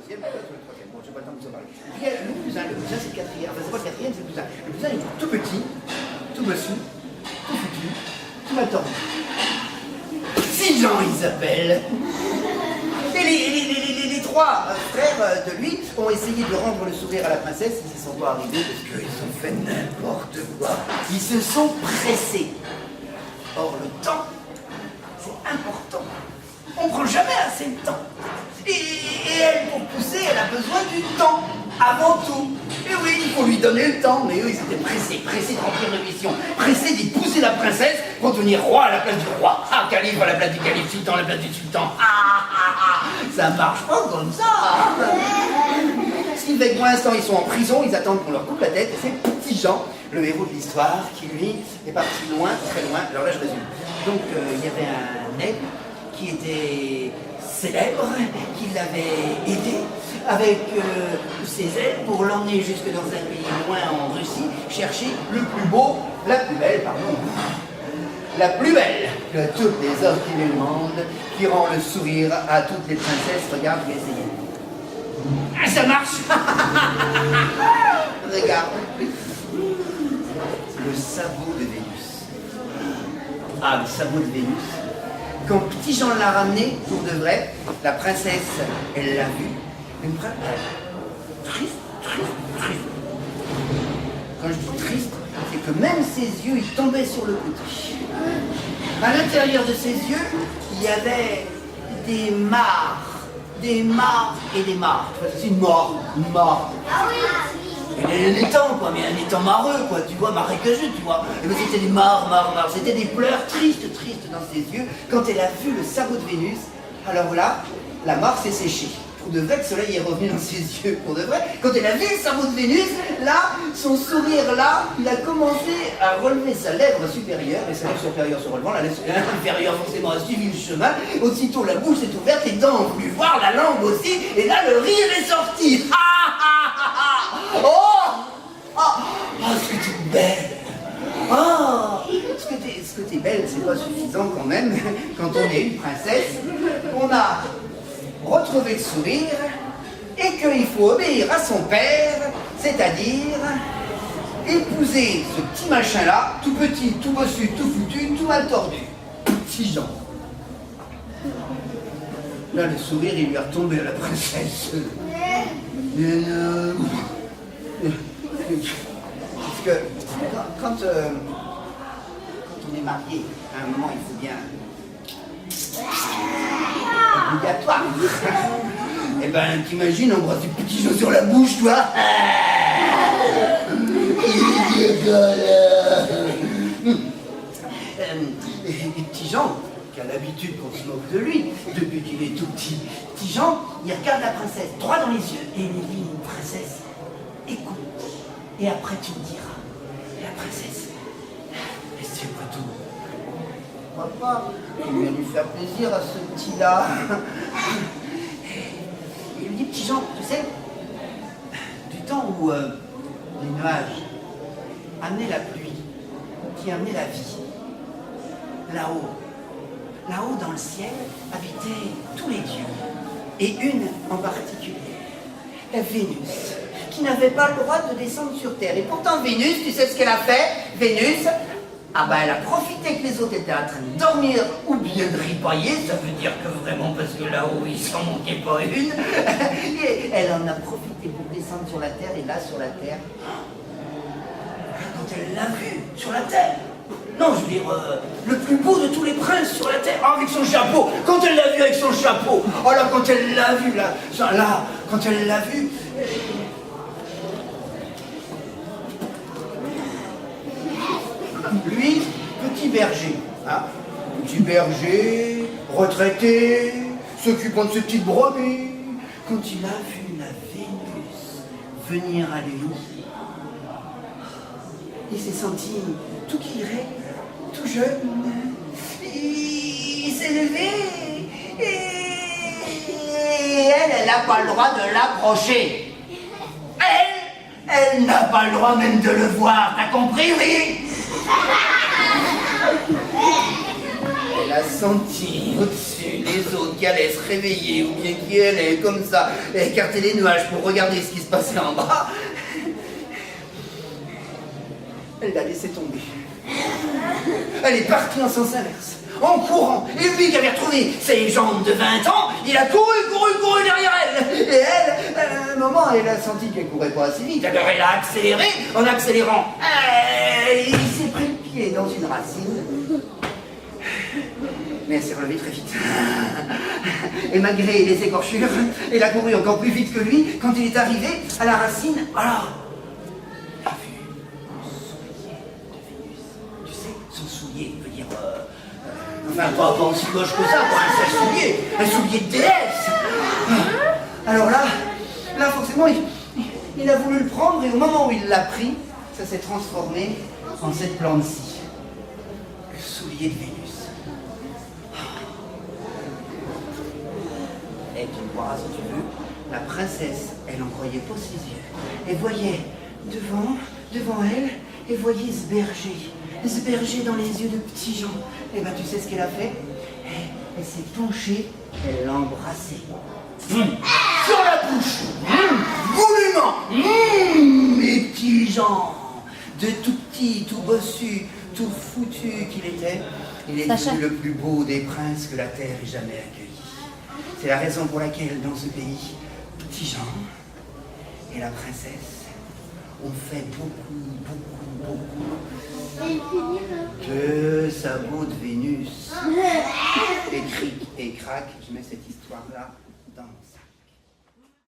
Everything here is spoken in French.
deuxième, le troisième. Bon, j'ai pas le temps de vous en parler. Et puis il y a le cousin c'est le quatrième. Enfin, c'est pas le quatrième, c'est le cousin. Le cousin, il est tout petit, tout bossu, tout foutu, tout mal tordu. 6 Jean, ils s'appellent. Et les trois frères de lui ont essayé de rendre le sourire à la princesse, ils y sont pas arrivés parce qu'ils ont fait n'importe quoi. Ils se sont pressés. Or, le temps, c'est important. On prend jamais assez de temps. Et elle, pour pousser, elle a besoin du temps, avant tout. Et oui, il faut lui donner le temps. Mais eux, ils étaient pressés de remplir leur mission, pressés d'épouser la princesse pour devenir roi à la place du roi. Ah, calife à la place du calife, sultan à la place du sultan. Ça marche pas comme ça. Ce qui fait que pour l'instant, ils sont en prison, ils attendent qu'on leur coupe la tête. Et c'est Petit Jean, le héros de l'histoire, qui lui est parti loin, très loin. Alors là, je résume. Donc, il y avait un aigle qui était célèbre, qui l'avait aidé avec ses ailes pour l'emmener jusque dans un pays loin en Russie, chercher le plus beau, la plus belle de toutes les offres du monde, qui rend le sourire à toutes les princesses. Regarde, je vais essayer. Ah, ça marche. Regarde. C'est le sabot de Vénus. Ah, le sabot de Vénus. Quand Petit Jean l'a ramené, pour de vrai, la princesse, elle l'a vu. Une princesse triste. Quand je dis triste, c'est que même ses yeux, ils tombaient sur le côté. À l'intérieur de ses yeux, il y avait des mares et des mares. C'est une mare. Ah oui. Un étang, quoi, mais un étang mareux, quoi, tu vois, marécageux, tu vois. Et c'était des mares, c'était des pleurs tristes dans ses yeux. Quand elle a vu le sabot de Vénus, alors là, la mare s'est séchée. Pour de vrai, le soleil est revenu dans ses yeux, pour de vrai. Quand elle a vu le sabot de Vénus, là, son sourire, là, il a commencé à relever sa lèvre supérieure, et sa lèvre supérieure se relevant, la lèvre inférieure forcément a suivi le chemin. Aussitôt, la bouche s'est ouverte, les dents ont voulu voir, la langue aussi, et là, le rire est sorti. Ce que t'es belle! Ce que t'es belle, c'est pas suffisant quand même. Quand on est une princesse, on a retrouvé le sourire et qu'il faut obéir à son père, c'est-à-dire épouser ce petit machin-là, tout petit, tout bossu, tout foutu, tout mal tordu. Petit Jean. Là, le sourire, il lui est retombé à la princesse. Parce que quand on est marié, à un moment, il faut bien... obligatoire. Eh ben, t'imagines embrasser Petit Jean sur la bouche, toi. Et Petit Jean, qui a l'habitude qu'on se moque de lui, depuis qu'il est tout petit, Petit Jean, il regarde la princesse droit dans les yeux et il dit, princesse, écoute. Et après tu me diras, la princesse, est-ce pas tout? Papa, il vient lui faire plaisir à ce petit-là. Et il lui dit, Petit Jean, tu sais, du temps où les nuages amenaient la pluie, qui amenaient la vie, là-haut dans le ciel, habitaient tous les dieux, et une en particulier, la Vénus, qui n'avait pas le droit de descendre sur Terre. Et pourtant, Vénus, tu sais ce qu'elle a fait? Vénus, elle a profité que les autres étaient en train de dormir ou bien de ripailler, ça veut dire que vraiment, parce que là-haut, il s'en manquait pas une, et elle en a profité pour descendre sur la Terre, et là, sur la Terre, quand elle l'a vu, sur la Terre, non, je veux dire, le plus beau de tous les princes sur la Terre, avec son chapeau, quand elle l'a vu avec son chapeau, oh là, quand elle l'a vu, là, quand elle l'a vu, lui, petit berger, hein, petit berger, retraité, s'occupant de ses petites brebis, quand il a vu la Vénus venir à lui, il s'est senti tout guiré, tout jeune, il s'est levé, et elle n'a pas le droit de l'approcher. Elle n'a pas le droit même de le voir, t'as compris, oui? Elle a senti au-dessus les autres qui allaient se réveiller ou bien qui allaient comme ça écarter les nuages pour regarder ce qui se passait en bas. Elle l'a laissé tomber. Elle est partie en sens inverse, en courant. Et lui qui avait retrouvé ses jambes de 20 ans, il a couru derrière elle. Et elle, à un moment, elle a senti qu'elle courait pas assez vite. Alors elle a accéléré. En accélérant, il s'est pris le pied dans une racine. Mais elle s'est relevée très vite. Et malgré les écorchures, elle a couru encore plus vite que lui. Quand il est arrivé à la racine, alors, il a vu son soulier de Vénus. Tu sais, son soulier veut dire... enfin, pas aussi gauche que ça, quoi, un soulier de déesse. Alors là, forcément, il a voulu le prendre, et au moment où il l'a pris, ça s'est transformé en cette plante-ci. Le soulier de Vénus. Et tu me croiras si tu veux, la princesse, elle n'en croyait pas ses yeux. Elle voyait devant elle, elle voyait ce berger dans les yeux de petit Jean. Et ben tu sais ce qu'elle a fait? Elle s'est penchée, elle l'a embrassé. Sur la bouche, goulûment, les petits Jean, de tout petit, tout bossu, tout foutu qu'il était, il est devenu le plus beau des princes que la terre ait jamais accueilli. C'est la raison pour laquelle, dans ce pays, Petit Jean et la princesse ont fait beaucoup de sabots de Vénus. Et cric et crac, je mets cette histoire-là